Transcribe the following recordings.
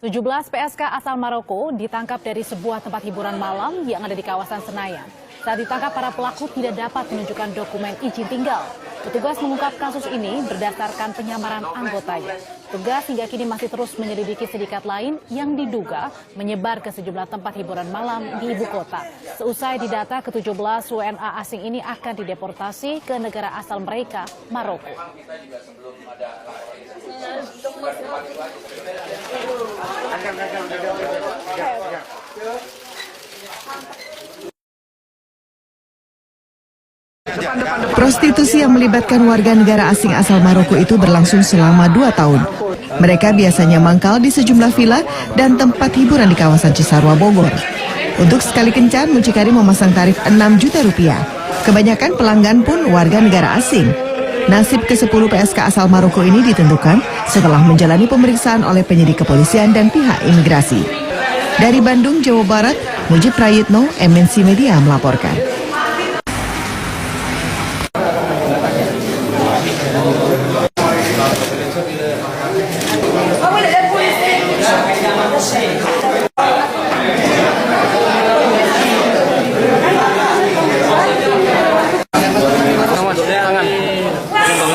17 PSK asal Maroko ditangkap dari sebuah tempat hiburan malam yang ada di kawasan Senayan. Saat ditangkap, para pelaku tidak dapat menunjukkan dokumen izin tinggal. Petugas mengungkap kasus ini berdasarkan penyamaran anggotanya. Petugas hingga kini masih terus menyelidiki sindikat lain yang diduga menyebar ke sejumlah tempat hiburan malam di ibu kota. Seusai didata, ke-17 WNA asing ini akan dideportasi ke negara asal mereka, Maroko. Prostitusi yang melibatkan warga negara asing asal Maroko itu berlangsung selama 2 tahun. Mereka biasanya mangkal di sejumlah villa dan tempat hiburan di kawasan Cisarua, Bogor. Untuk sekali kencan, mucikari memasang tarif 6 juta rupiah. Kebanyakan pelanggan pun warga negara asing. Nasib ke-10 PSK asal Maroko ini ditentukan setelah menjalani pemeriksaan oleh penyidik kepolisian dan pihak imigrasi. Dari Bandung, Jawa Barat, Mujib Prayitno, MNC Media melaporkan.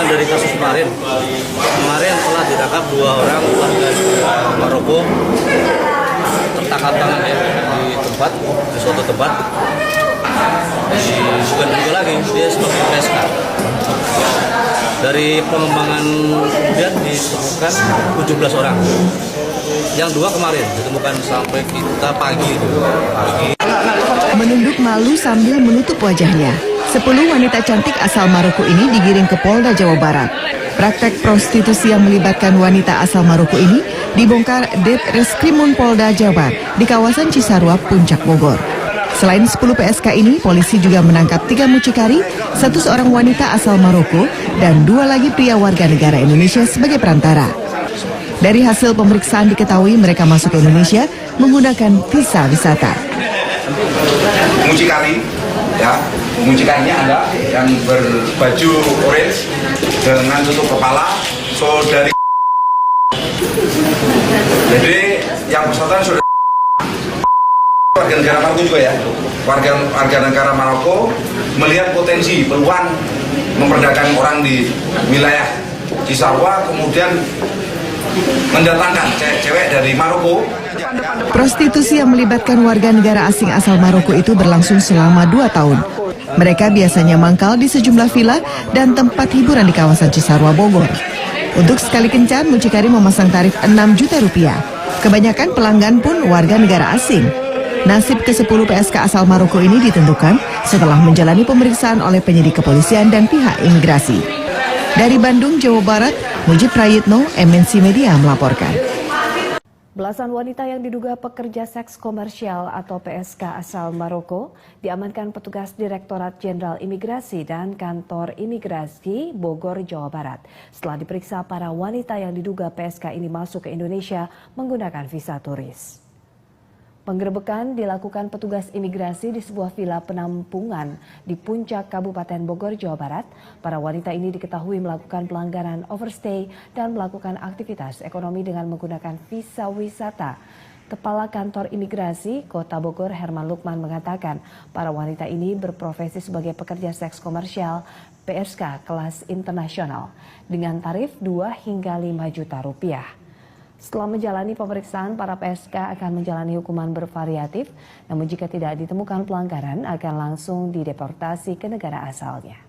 Dari kasus kemarin telah ditangkap 2 orang warga Maroko, tertangkap tangan di suatu tempat. Bukan juga lagi, dia sebagai PSK. Dari pengembangan kemudian ditemukan 17 orang. Yang 2 kemarin ditemukan sampai kita pagi. Menunduk malu sambil menutup wajahnya, 10 wanita cantik asal Maroko ini digiring ke Polda Jawa Barat. Praktek prostitusi yang melibatkan wanita asal Maroko ini dibongkar Ditreskrimum Polda Jabar di kawasan Cisarua, Puncak Bogor. Selain 10 PSK ini, polisi juga menangkap 3 mucikari, 1 seorang wanita asal Maroko, dan 2 lagi pria warga negara Indonesia sebagai perantara. Dari hasil pemeriksaan diketahui mereka masuk ke Indonesia menggunakan visa wisata. Mucikari, ya, mucikarinya ada yang berbaju orange dengan tutup kepala, saudari. Jadi yang bersangkutan sudah warga negara Maroko juga ya, warga negara Maroko melihat potensi peluang memperdagang orang di wilayah Cisarua, kemudian mendatangkan cewek dari Maroko. Prostitusi yang melibatkan warga negara asing asal Maroko itu berlangsung selama 2 tahun. Mereka biasanya mangkal di sejumlah villa dan tempat hiburan di kawasan Cisarua, Bogor. Untuk sekali kencan, mucikari memasang tarif 6 juta rupiah. Kebanyakan pelanggan pun warga negara asing. Nasib ke-10 PSK asal Maroko ini ditentukan setelah menjalani pemeriksaan oleh penyidik kepolisian dan pihak imigrasi. Dari Bandung, Jawa Barat, Mujib Prayitno, MNC Media melaporkan. Belasan wanita yang diduga pekerja seks komersial atau PSK asal Maroko diamankan petugas Direktorat Jenderal Imigrasi dan Kantor Imigrasi Bogor, Jawa Barat. Setelah diperiksa, para wanita yang diduga PSK ini masuk ke Indonesia menggunakan visa turis. Penggerebekan dilakukan petugas imigrasi di sebuah villa penampungan di Puncak, Kabupaten Bogor, Jawa Barat. Para wanita ini diketahui melakukan pelanggaran overstay dan melakukan aktivitas ekonomi dengan menggunakan visa wisata. Kepala Kantor Imigrasi Kota Bogor, Herman Lukman, mengatakan para wanita ini berprofesi sebagai pekerja seks komersial PSK kelas internasional dengan tarif 2 hingga 5 juta rupiah. Setelah menjalani pemeriksaan, para PSK akan menjalani hukuman bervariatif, namun jika tidak ditemukan pelanggaran akan langsung dideportasi ke negara asalnya.